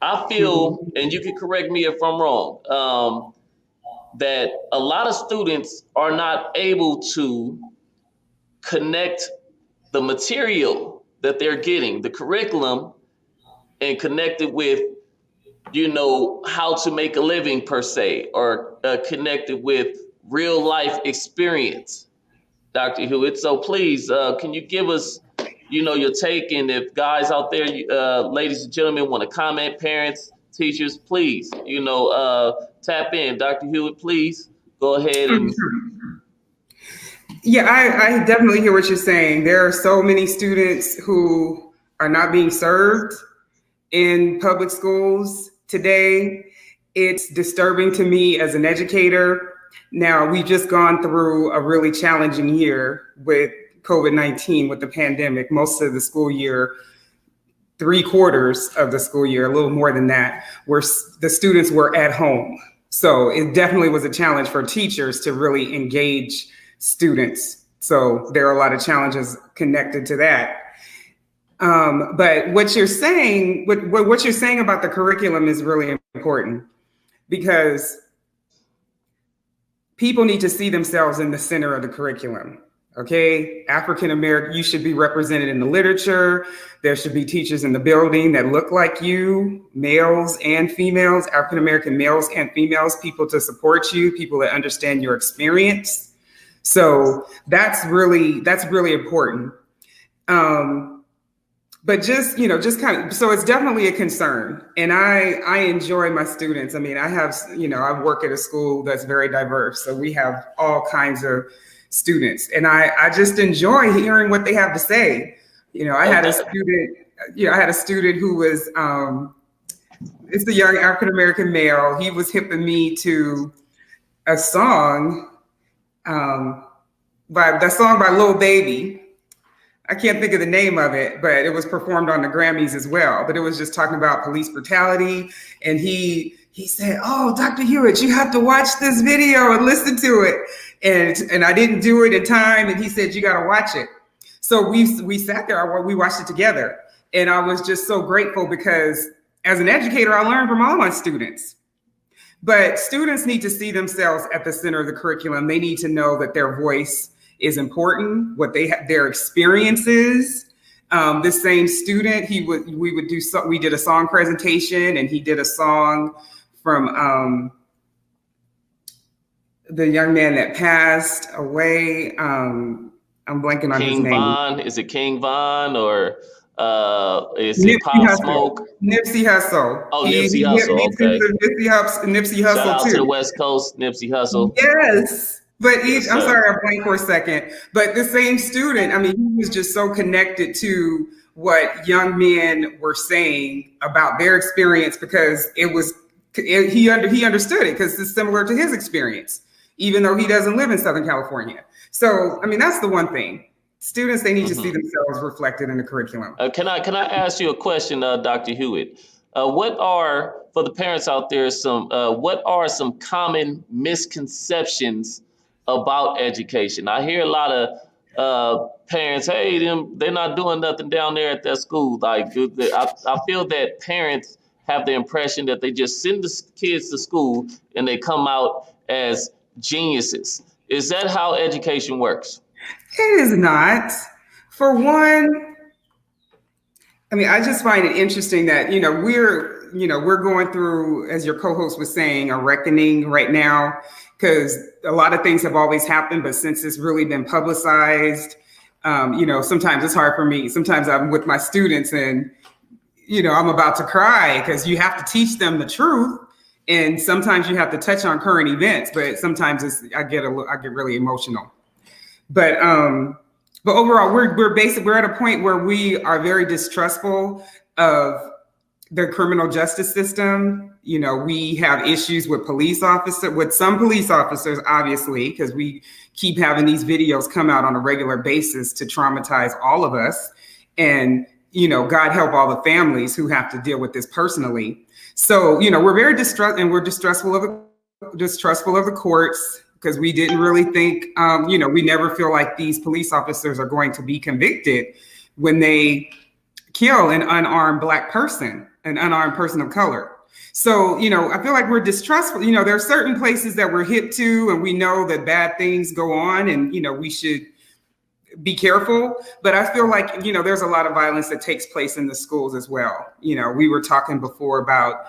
I feel, and you can correct me if I'm wrong, that a lot of students are not able to connect the material that they're getting, the curriculum, and connect it with, how to make a living per se, or connect it with real life experience, Dr. Hewitt. So please, can you give us, your take? And if guys out there, ladies and gentlemen, want to comment, parents, teachers, please, tap in. Dr. Hewitt, please go ahead and. Yeah, I definitely hear what you're saying. There are so many students who are not being served in public schools today. It's disturbing to me as an educator. Now, we've just gone through a really challenging year with COVID-19, with the pandemic. Most of the school year, 3/4 of the school year, a little more than that, where the students were at home. So it definitely was a challenge for teachers to really engage students. So there are a lot of challenges connected to that. But what you're saying, what you're saying about the curriculum is really important, because people need to see themselves in the center of the curriculum. Okay, African American, you should be represented in the literature. There should be teachers in the building that look like you, males and females, African American males and females, people to support you, people that understand your experience. So that's really important. But just kind of, so it's definitely a concern. And I enjoy my students. I mean, I work at a school that's very diverse. So we have all kinds of students, and I just enjoy hearing what they have to say. I had a student who was, it's a young African-American male. He was hipping me to a song, by Lil Baby. I can't think of the name of it, but it was performed on the Grammys as well. But it was just talking about police brutality. And he said, "Oh, Dr. Hewitt, you have to watch this video and listen to it." And I didn't do it in time. And he said, "You got to watch it." So we sat there, we watched it together. And I was just so grateful, because as an educator, I learned from all my students. But students need to see themselves at the center of the curriculum. They need to know that their voice is important, what their experiences. This same student, we did a song presentation, and he did a song from the young man that passed away. I'm blanking on his name. Von, is it King Von, or is it Pop Smoke? Nipsey Hussle. Oh, Nipsey Hussle. Okay. Nipsey Hussle Shout out too. to the West Coast, Nipsey Hussle. Yes. But I'm sorry, I blanked for a second. But the same student, I mean, he was just so connected to what young men were saying about their experience, because he understood it, because it's similar to his experience, even though he doesn't live in Southern California. So, I mean, that's the one thing. Students, they need to see themselves reflected in the curriculum. Can I ask you a question, Dr. Hewitt? What are, for the parents out there, what are some common misconceptions about education? I hear a lot of parents, hey, they're not doing nothing down there at that school. Like, I feel that parents have the impression that they just send the kids to school and they come out as geniuses. Is that how education works? It is not. For one, I mean, I just find it interesting that, we're going through, as your co-host was saying, a reckoning right now, because a lot of things have always happened, but since it's really been publicized, sometimes it's hard for me. Sometimes I'm with my students and, I'm about to cry, because you have to teach them the truth. And sometimes you have to touch on current events, but sometimes I get really emotional. But overall, we're at a point where we are very distrustful of the criminal justice system. We have issues with some police officers, obviously, because we keep having these videos come out on a regular basis to traumatize all of us. And, God help all the families who have to deal with this personally. So, we're very distrustful of the courts, because we didn't really think, we never feel like these police officers are going to be convicted when they kill an unarmed Black person, an unarmed person of color. So, I feel like we're distrustful. There are certain places that we're hip to, and we know that bad things go on, and, we should be careful. But I feel like, there's a lot of violence that takes place in the schools as well. We were talking before about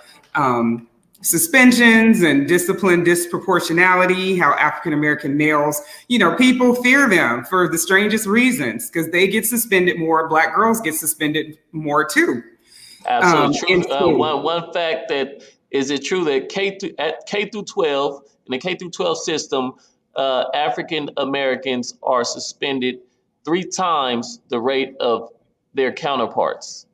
suspensions and discipline disproportionality, how African-American males, people fear them for the strangest reasons because they get suspended more. Black girls get suspended more too. Absolutely true. One fact that is it true that K through 12 in the K through 12 system, African Americans are suspended 3 times the rate of their counterparts.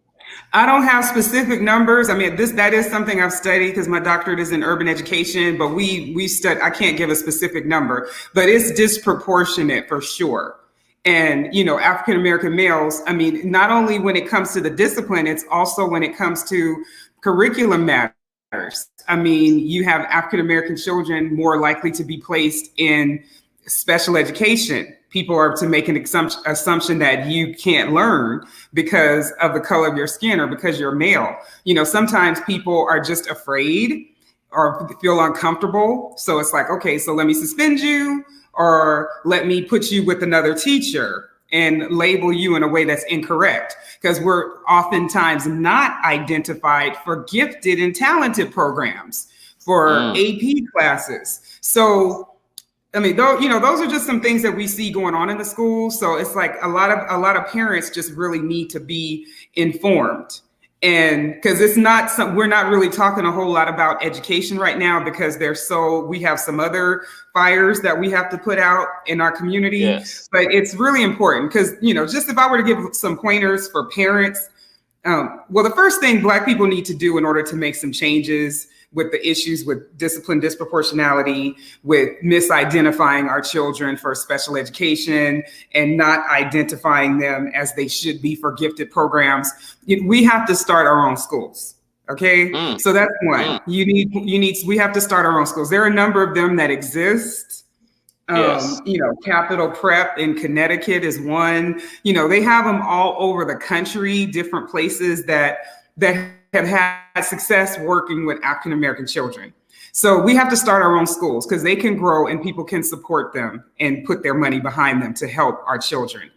I don't have specific numbers. I mean, that is something I've studied because my doctorate is in urban education, but we study. I can't give a specific number, but it's disproportionate for sure. And, African American males, I mean, not only when it comes to the discipline, it's also when it comes to curriculum matters. I mean, you have African American children more likely to be placed in special education. People are to make an assumption that you can't learn because of the color of your skin or because you're male. Sometimes people are just afraid or feel uncomfortable. So it's like, okay, so let me suspend you or let me put you with another teacher and label you in a way that's incorrect, because we're oftentimes not identified for gifted and talented programs, for AP classes. So I mean, those are just some things that we see going on in the schools. So it's like a lot of parents just really need to be informed. And because we're not really talking a whole lot about education right now because we have some other fires that we have to put out in our community. Yes. But it's really important because, just if I were to give some pointers for parents, well, the first thing Black people need to do in order to make some changes with the issues with discipline disproportionality, with misidentifying our children for special education and not identifying them as they should be for gifted programs, we have to start our own schools. Okay, so that's one. We have to start our own schools. There are a number of them that exist. Yes. Capital Prep in Connecticut is one. They have them all over the country, different places that have had success working with African American children. So we have to start our own schools because they can grow and people can support them and put their money behind them to help our children.